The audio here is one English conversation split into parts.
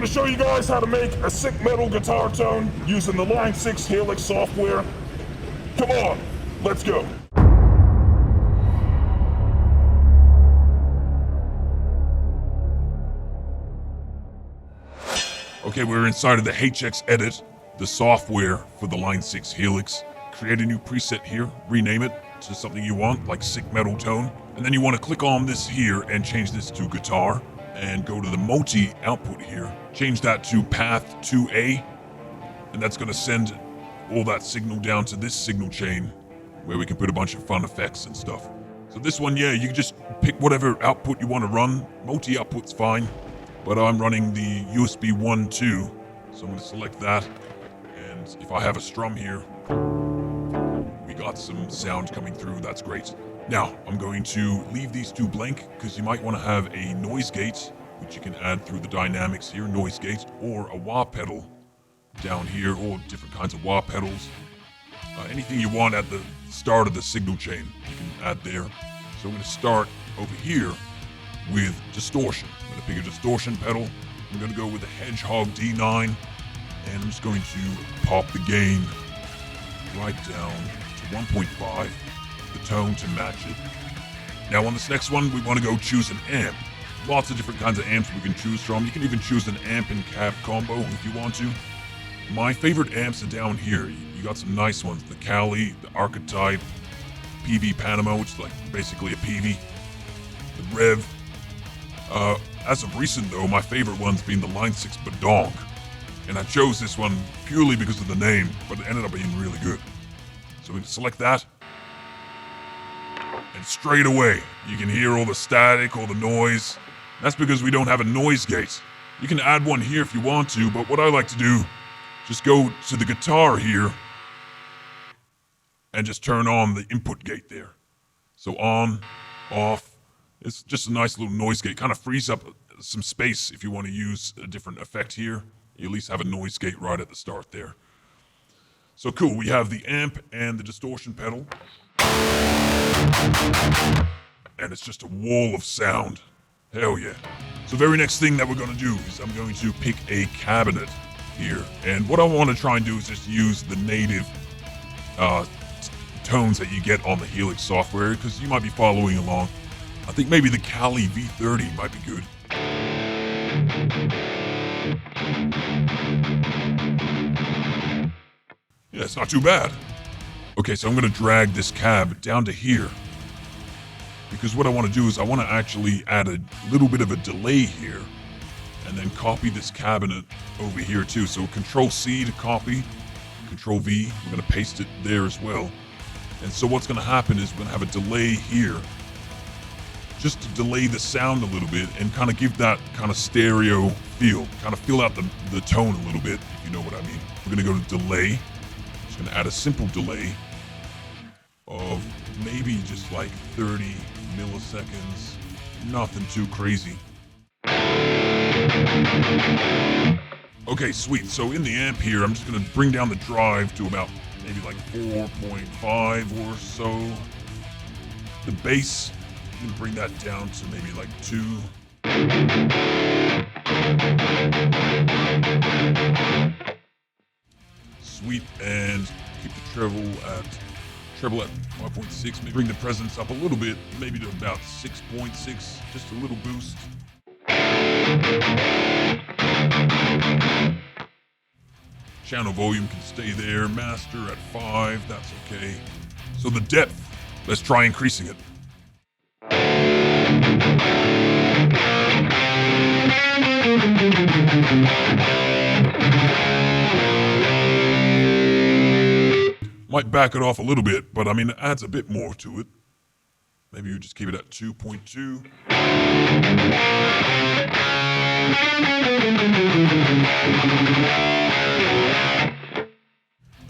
to show you guys how to make a sick metal guitar tone using the Line 6 Helix software. Come on, let's go. Okay, we're inside of the HX Edit, the software for the Line 6 Helix. Create a new preset here, rename it to something you want, like sick metal tone. And then you want to click on this here and change this to guitar. And go to the multi output here. Change that to path 2A. And that's going to send all that signal down to this signal chain where we can put a bunch of fun effects and stuff. So this one, yeah, you can just pick whatever output you want to run. Multi output's fine. But I'm running the USB 1.2, so I'm going to select that. And if I have a strum here, we got some sound coming through. That's great. Now, I'm going to leave these two blank because you might want to have a noise gate, which you can add through the dynamics here, noise gate, or a wah pedal down here, or different kinds of wah pedals. Anything you want at the start of the signal chain, you can add there. So I'm going to start over here with distortion. I'm going to pick a distortion pedal. I'm going to go with the Hedgehog D9, and I'm just going to pop the gain right down to 1.5. The tone to match it. Now on this next one, we want to go choose an amp. Lots of different kinds of amps we can choose from. You can even choose an amp and cab combo if you want to. My favorite amps are down here. You got some nice ones. The Cali, the Archetype, PV Panama, which is like basically a PV. The Rev. As of recent though, my favorite one's been the Line 6 Badonk. And I chose this one purely because of the name, but it ended up being really good. So we can select that. And straight away, you can hear all the static, all the noise. That's because we don't have a noise gate. You can add one here if you want to, but what I like to do, just go to the guitar here and just turn on the input gate there. So on, off, it's just a nice little noise gate. Kind of frees up some space if you want to use a different effect here. You at least have a noise gate right at the start there. So cool, we have the amp and the distortion pedal. And it's just a wall of sound. Hell yeah. So very next thing that we're going to do is I'm going to pick a cabinet here. And what I want to try and do is just use the native tones that you get on the Helix software, because you might be following along. I think maybe the Cali V30 might be good. Yeah, it's not too bad. Okay, so I'm going to drag this cab down to here. Because what I want to do is I want to actually add a little bit of a delay here. And then copy this cabinet over here too. So Control-C to copy. Control-V, we're going to paste it there as well. And so what's going to happen is we're going to have a delay here. Just to delay the sound a little bit and kind of give that kind of stereo feel. Kind of fill out the tone a little bit, if you know what I mean. We're going to go to delay. Just going to add a simple delay of maybe just like 30 milliseconds. Nothing too crazy. Okay, sweet. So in the amp here, I'm just going to bring down the drive to about maybe like 4.5 or so. The bass, you can bring that down to maybe like 2. Sweet, and keep the treble at 5.6. Maybe bring the presence up a little bit, maybe to about 6.6, just a little boost. Channel volume can stay there. Master at 5, that's okay. So the depth, let's try increasing it. Might back it off a little bit, but I mean, it adds a bit more to it. Maybe you just keep it at 2.2.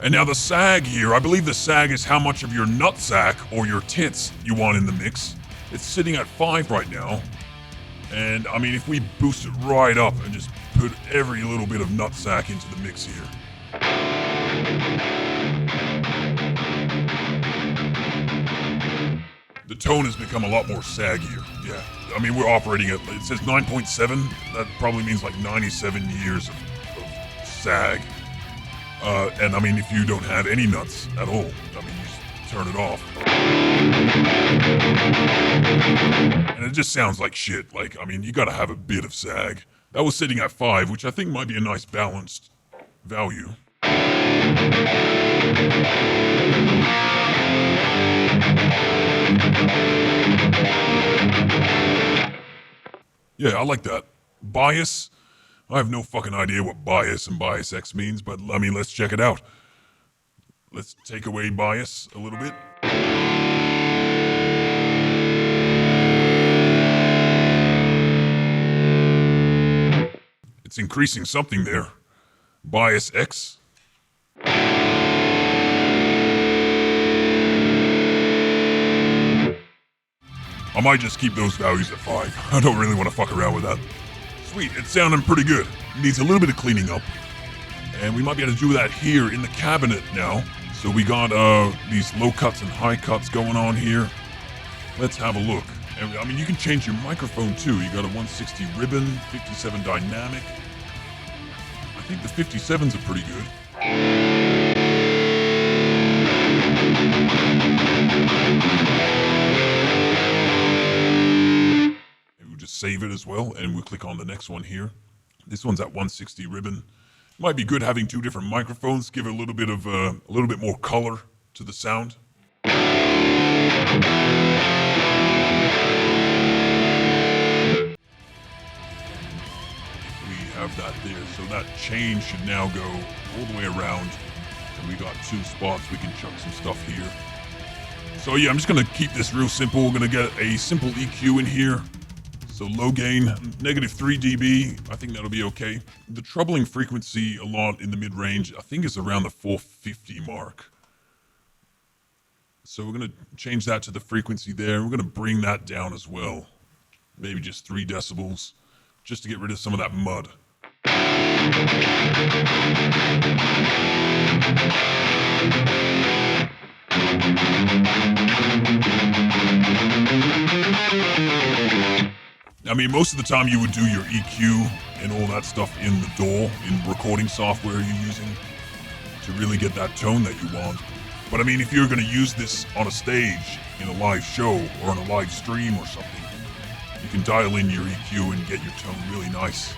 And now the sag here, I believe the sag is how much of your nutsack or your tits you want in the mix. It's sitting at 5 right now. And I mean, if we boost it right up and just put every little bit of nutsack into the mix here. The tone has become a lot more saggier. Yeah, I mean, we're operating at, it says 9.7. That probably means like 97 years of sag. And I mean, if you don't have any nuts at all, I mean, you just turn it off. And it just sounds like shit. Like, I mean, you gotta have a bit of sag. That was sitting at 5, which I think might be a nice balanced value. Yeah, I like that. Bias? I have no fucking idea what bias and bias X means, but I mean, let's check it out. Let's take away bias a little bit. It's increasing something there. Bias X. I might just keep those values at 5. I don't really want to fuck around with that. Sweet, it's sounding pretty good. Needs a little bit of cleaning up. And we might be able to do that here in the cabinet now. So we got these low cuts and high cuts going on here. Let's have a look. And I mean, you can change your microphone too. You got a 160 ribbon, 57 dynamic. I think the 57s are pretty good. We'll just save it as well, and we'll click on the next one here. This one's at 160 ribbon. Might be good having 2 different microphones, give it a little bit of a little bit more color to the sound. We have that there, so that chain should now go all the way around. And we got 2 spots, we can chuck some stuff here. So yeah, I'm just gonna keep this real simple. We're gonna get a simple EQ in here. So low gain, -3 dB, I think that'll be okay. The troubling frequency a lot in the mid-range, I think is around the 450 mark. So we're gonna change that to the frequency there. We're gonna bring that down as well. Maybe just 3 decibels, just to get rid of some of that mud. I mean, most of the time you would do your EQ and all that stuff in the DAW, in recording software you're using to really get that tone that you want. But I mean, if you're gonna use this on a stage, in a live show, or on a live stream or something, you can dial in your EQ and get your tone really nice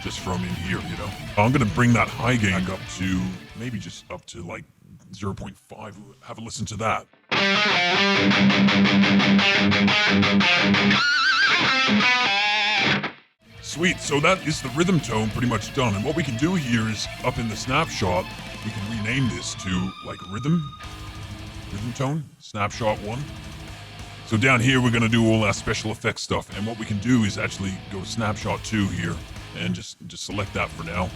just from in here, you know? I'm gonna bring that high gain up to, maybe just up to like 0.5. Have a listen to that. Sweet, so that is the rhythm tone pretty much done. And what we can do here is, up in the snapshot, we can rename this to like rhythm tone, snapshot 1. So down here, we're gonna do all our special effects stuff. And what we can do is actually go to snapshot 2 here and just select that for now.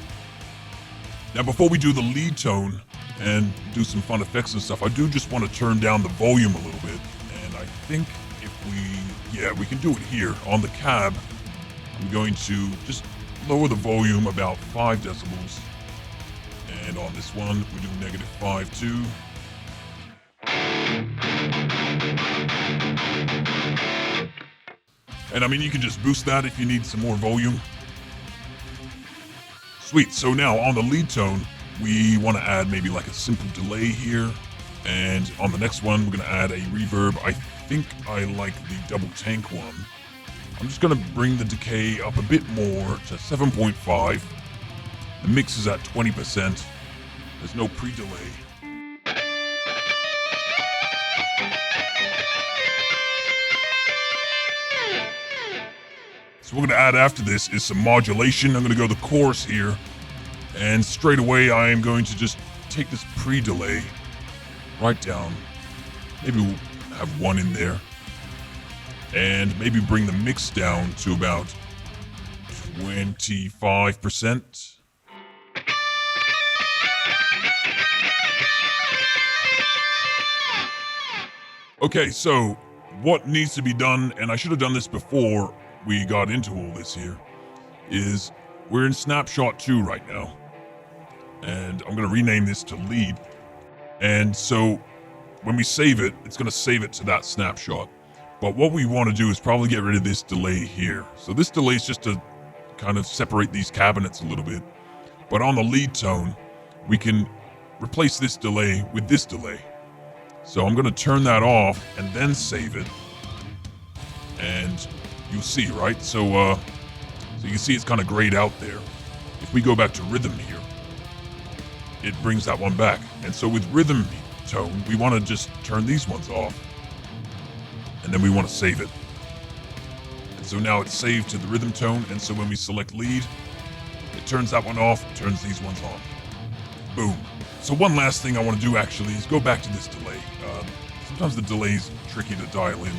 Now, before we do the lead tone and do some fun effects and stuff, I do just want to turn down the volume a little bit. And I think if we can do it here on the cab. I'm going to just lower the volume about 5 decibels. And on this one, we're doing -5 too. And I mean, you can just boost that if you need some more volume. Sweet, so now on the lead tone, we want to add maybe like a simple delay here. And on the next one, we're going to add a reverb. I think I like the double tank one. I'm just gonna bring the decay up a bit more to 7.5. The mix is at 20%. There's no pre-delay. So what we're gonna add after this is some modulation. I'm gonna go the chorus here. And straight away, I am going to just take this pre-delay right down. Maybe we'll have 1 in there. And maybe bring the mix down to about 25%. Okay, so what needs to be done, and I should have done this before we got into all this here, is we're in Snapshot 2 right now. And I'm gonna rename this to lead. And so when we save it, it's gonna save it to that snapshot. But what we want to do is probably get rid of this delay here. So this delay is just to kind of separate these cabinets a little bit. But on the lead tone, we can replace this delay with this delay. So I'm going to turn that off and then save it. And you'll see, right? So you can see it's kind of grayed out there. If we go back to rhythm here, it brings that one back. And so with rhythm tone, we want to just turn these ones off. And then we want to save it. And so now it's saved to the rhythm tone. And so when we select lead, it turns that one off, turns these ones on. Boom. So one last thing I want to do actually is go back to this delay. Sometimes the delay is tricky to dial in.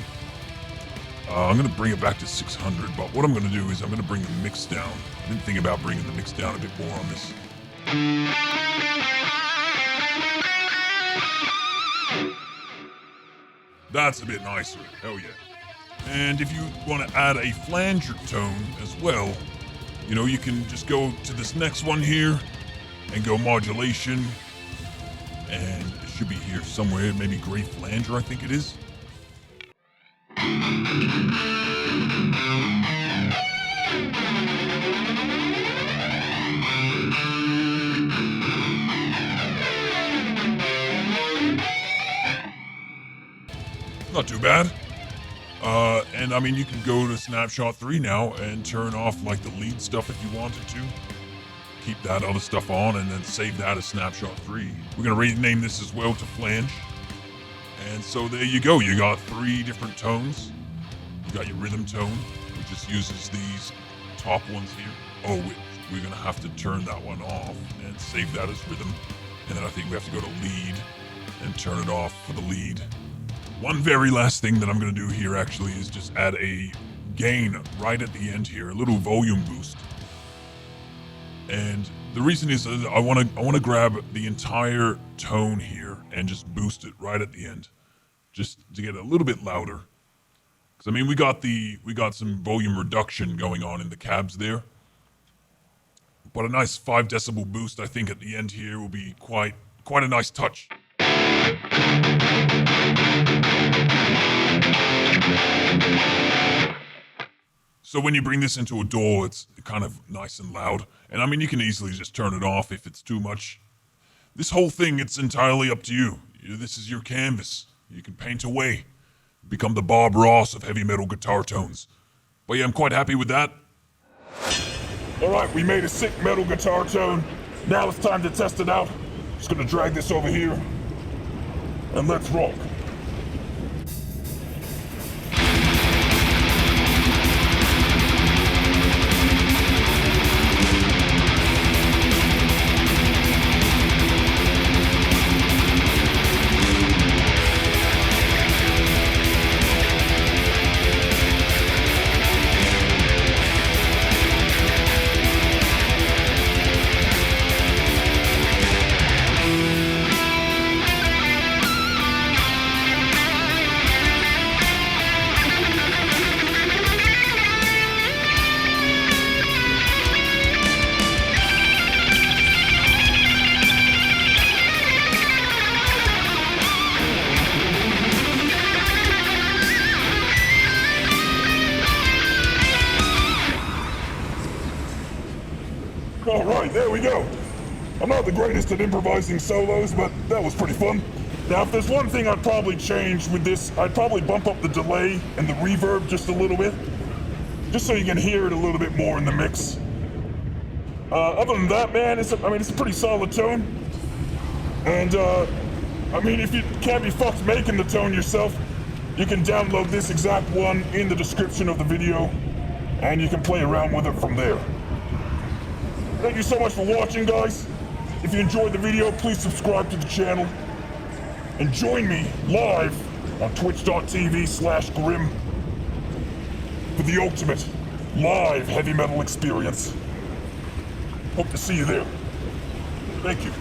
I'm going to bring it back to 600, but what I'm going to do is I'm going to bring the mix down. I didn't think about bringing the mix down a bit more on this. That's a bit nicer, hell yeah. And if you want to add a flanger tone as well, you know, you can just go to this next one here and go modulation. And it should be here somewhere, maybe gray flanger, I think it is. Not too bad. And I mean, you can go to Snapshot 3 now and turn off like the lead stuff if you wanted to. Keep that other stuff on and then save that as Snapshot 3. We're gonna rename this as well to flange. And so there you go. You got 3 different tones. You got your rhythm tone, which just uses these top ones here. Oh, we're gonna have to turn that one off and save that as rhythm. And then I think we have to go to lead and turn it off for the lead. One very last thing that I'm gonna do here actually is just add a gain right at the end here, a little volume boost. And the reason is I want to grab the entire tone here and just boost it right at the end, just to get a little bit louder. Because I mean, we got some volume reduction going on in the cabs there, but a nice 5 decibel boost I think at the end here will be quite a nice touch. So when you bring this into a DAW, it's kind of nice and loud. And I mean, you can easily just turn it off if it's too much. This whole thing, it's entirely up to you. This is your canvas. You can paint away. Become the Bob Ross of heavy metal guitar tones. But yeah, I'm quite happy with that. All right, we made a sick metal guitar tone. Now it's time to test it out. Just gonna drag this over here. And let's rock. All right, there we go. I'm not the greatest at improvising solos, but that was pretty fun. Now, if there's one thing I'd probably change with this, I'd probably bump up the delay and the reverb just a little bit, just so you can hear it a little bit more in the mix. Other than that, man, it's a pretty solid tone. And, I mean, if you can't be fucked making the tone yourself, you can download this exact one in the description of the video, and you can play around with it from there. Thank you so much for watching, guys. If you enjoyed the video, please subscribe to the channel. And join me live on twitch.tv/Grym for the ultimate live heavy metal experience. Hope to see you there. Thank you.